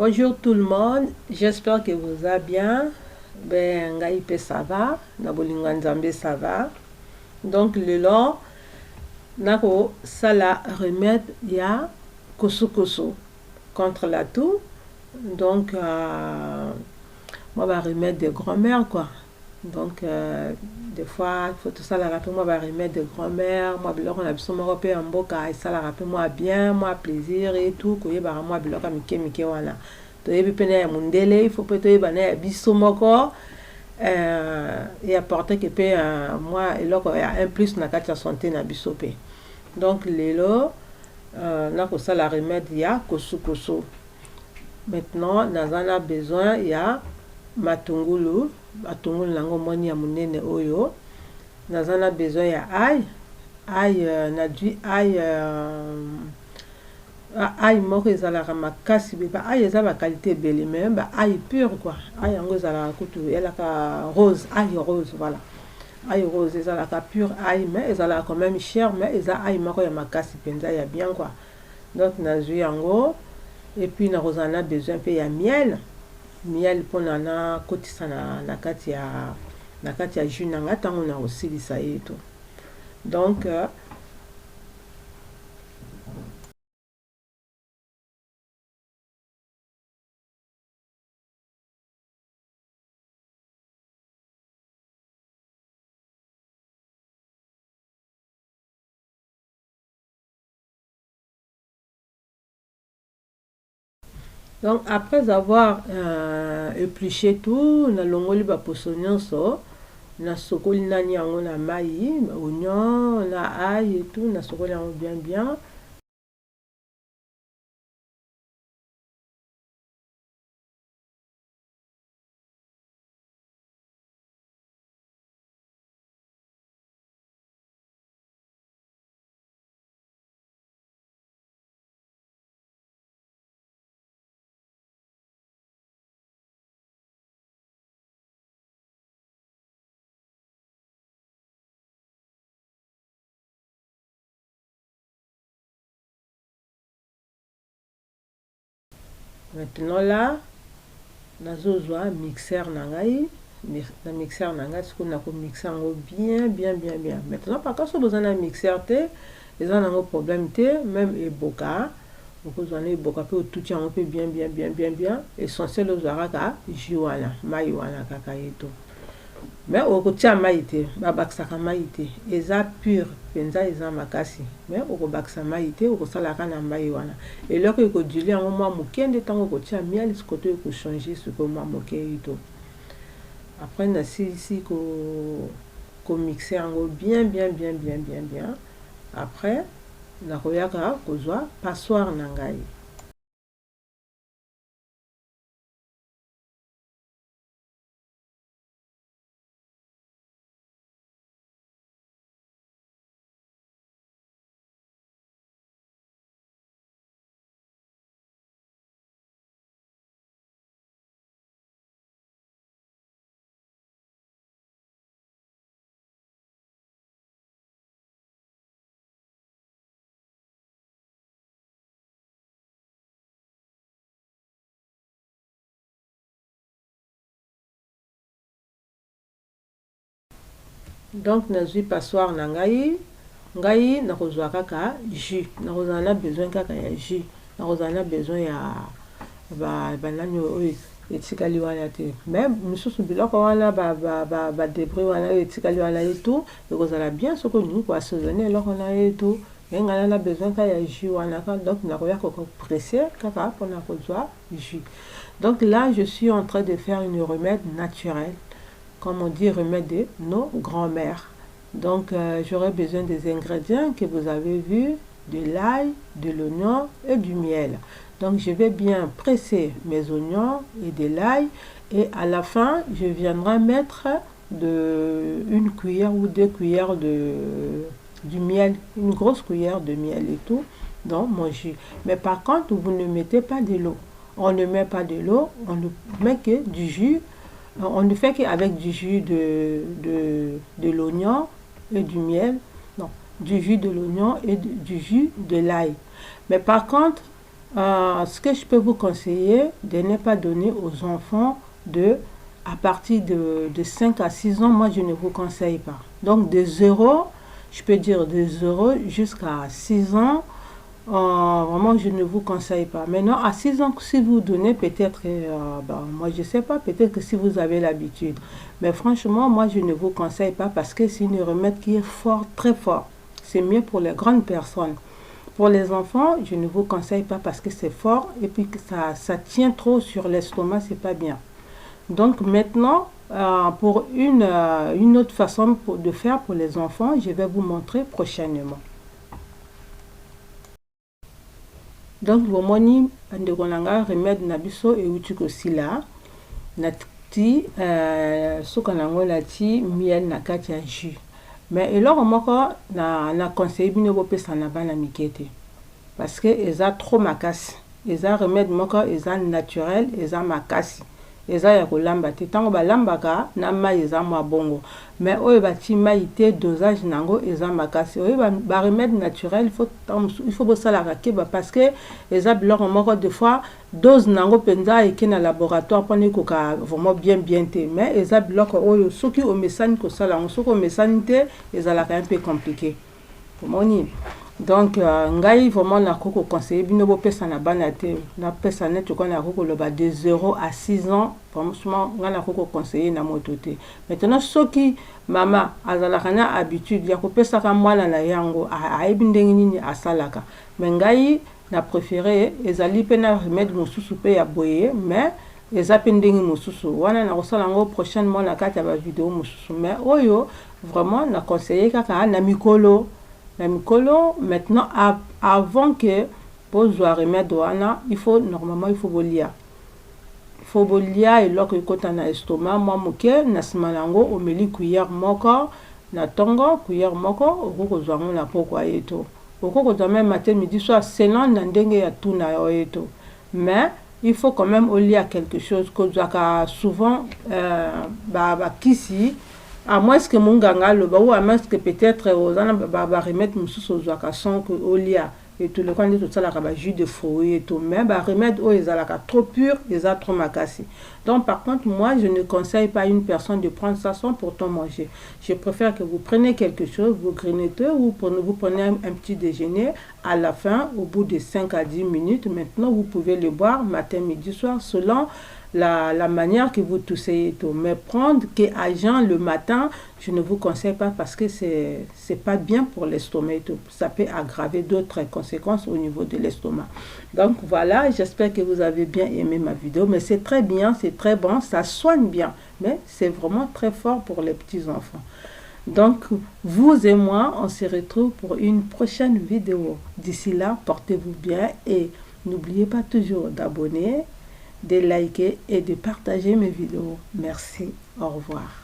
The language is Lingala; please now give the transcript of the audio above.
Bonjour tout le monde, j'espère que vous allez bien. Ben, ngai ça va, na bolinga nzambe ça va. Donc le long, nako sala remède ya koso contre la toux. Donc moi va remède de grand-mère quoi. Donc des fois il faut tout ça la rappeler moi va remède de grand-mère, moi biloko na biso moko pe mboka et ça la rappeler moi bien, moi plaisir et tout ko yeba moi biloko mike wana. To yebi pene ya mundele, il faut peut yeba na biso moko et apporter que pe moi eloko ya un plus na kati ya santé na biso pe. Donc lelo na ko ça la remède ya koso. Maintenant nazana besoin ya matungulu nango moni ya munene oyo. Nazana besoin ya ail na du ail moko ezalaka makasi be ba ail eza ba qualité belle même ba ail pur quoi. Ail yango ezalaka kutu elaka rose, ail rose voilà. Ail rose ezalaka pur ail mais ezalaka quand même cher mais eza ail moko ya makasi penza ya bien quoi. Donc nazui yango et puis na rozana besoin pe ya miel pona na kotisa na kati ya jus nanga tango na osilisa yeto. Donc après avoir épluché tout, na longoli ba poso nyonso, na sokoli nani yango na mai, oignon, na ail et tout, na sokoli yango bien. Maintenant là, nazozwa mixeur na ngai, na mixeur na ngai siko na ko mixer yango bien. Maintenant par contre so besoin na mixeur te, eza nango problème te, même eboka, okozwa na eboka pe otuti yango pe bien. Essentiel ozwaka jus wana, mai wana kaka yeto. Mais okotia mai te, babakisaka mai te, eza pur penza eza makasi. Mais okobakisa mai te, okosalaka na mai wana. Eloko ekodili yango mwa moke nde ntango okotia miel sikoto ekochange siko mwa moke yeto. Après nasilisi ko mixer yango bien. Après nakoyaka kozwa passoire na ngai. Donc nazwi passoire na ngai nakozwa kaka jus, nakozala na besoin kaka ya jus, nakozala na besoin ya banani oyo etikali wana te. Même misusu biloko wana ba débris wana oyo etikali wana etu ekozala bien soko olingi koassaisonner eloko na yetu engana na besoin kaka ya jus wana ka. Donc nakoya kopresser kaka mpona kozwa jus. Donc là je suis en train de faire une remède naturelle, comme on dit, remède de nos grands-mères. Donc j'aurai besoin des ingrédients que vous avez vus, de l'ail, de l'oignon et du miel. Donc je vais bien presser mes oignons et de l'ail et à la fin je viendrai mettre une cuillère ou 2 cuillères du miel, une grosse cuillère de miel et tout dans mon jus. Mais par contre vous ne mettez pas de l'eau. On ne met pas de l'eau, on ne met que du jus. On ne fait qu'avec du jus de l'oignon et du miel, non, du jus de l'oignon et du jus de l'ail. Mais par contre, Ce que je peux vous conseiller, de ne pas donner aux enfants à partir de 5 à 6 ans, moi je ne vous conseille pas. Donc de 0, je peux dire de 0 jusqu'à 6 ans, vraiment je ne vous conseille pas. Maintenant à 6 ans, si vous donnez peut-être, moi je sais pas, peut-être que si vous avez l'habitude. Mais franchement, moi je ne vous conseille pas parce que c'est une remède qui est fort, très fort. C'est mieux pour les grandes personnes. Pour les enfants, je ne vous conseille pas parce que c'est fort et puis que ça tient trop sur l'estomac, c'est pas bien. Donc maintenant, pour une autre façon de faire pour les enfants, je vais vous montrer prochainement. Donc, bomoni andeko nanga remède na biso euti kosila na ti soka nango lati miel na kati ya jus. Mais eloko moko na conseil bino bopesa na bana mikete parce que eza trop makasi. Eza remède moko eza naturel, eza makasi. Eza ya kolamba te tango balambaka na mai eza mwa bongo. Mais oyo bati mai te dosage nango eza makasi. Oyo ba remède naturel il faut bosalaka keba parce que eza biloko moko des fois dose nango penza eke na laboratoire pone koka vraiment bien te. Mais eza biloko oyo soki omesani kosala ngo soki omesani te ezalaka un peu compliqué. Pomoni. Donc ngai vraiment na koko conseiller bino bopesa na bana te na pesa net ko na koko loba de 0 à 6 ans franchement nga na koko conseiller na moto te. Maintenant soki mama azalaka na habitude ya kopesa ka mwana na yango ayebi ndenge nini asalaka mais ngai na préféré ezali pe na remède mosusu pe ya boye mais eza pe ndenge mosusu wana na kosala ngo prochainement na kati ya ba vidéo mosusu mais oyo vraiment na conseiller kaka na mikolo. Maintenant, avant que vous remède wana, normalement il faut bolia. Il faut bolia et lorsque vous avez un estomac, moi moke na simalango omeli cuillère moko na tongo cuillère moko oko zwango na poko eto. Oko même matin midi soir selon na ndenge ya tuna eto. Mais il faut quand même olia quelque chose que souvent kisi à moins que mon ganga le ou à moins que peut-être aux remettre mususu ozwaka son que olia et tout le monde tout ça la jus de fruits et tout mais remède o ezalaka trop pur eza trop makasi. Donc par contre moi je ne conseille pas à une personne de prendre ça sans pourtant manger. Je préfère que vous preniez quelque chose, vous grignoter ou vous prenez un petit déjeuner à la fin au bout de 5 à 10 minutes. Maintenant vous pouvez le boire matin, midi, soir selon la manière que vous toussez et tout. Mais prendre à jeun le matin, je ne vous conseille pas parce que c'est pas bien pour l'estomac et tout. Ça peut aggraver d'autres conséquences au niveau de l'estomac. Donc voilà, j'espère que vous avez bien aimé ma vidéo. Mais c'est très bien, c'est très bon, ça soigne bien. Mais c'est vraiment très fort pour les petits enfants. Donc, vous et moi, on se retrouve pour une prochaine vidéo. D'ici là, portez-vous bien et n'oubliez pas toujours d'abonner, de liker et de partager mes vidéos. Merci. Au revoir.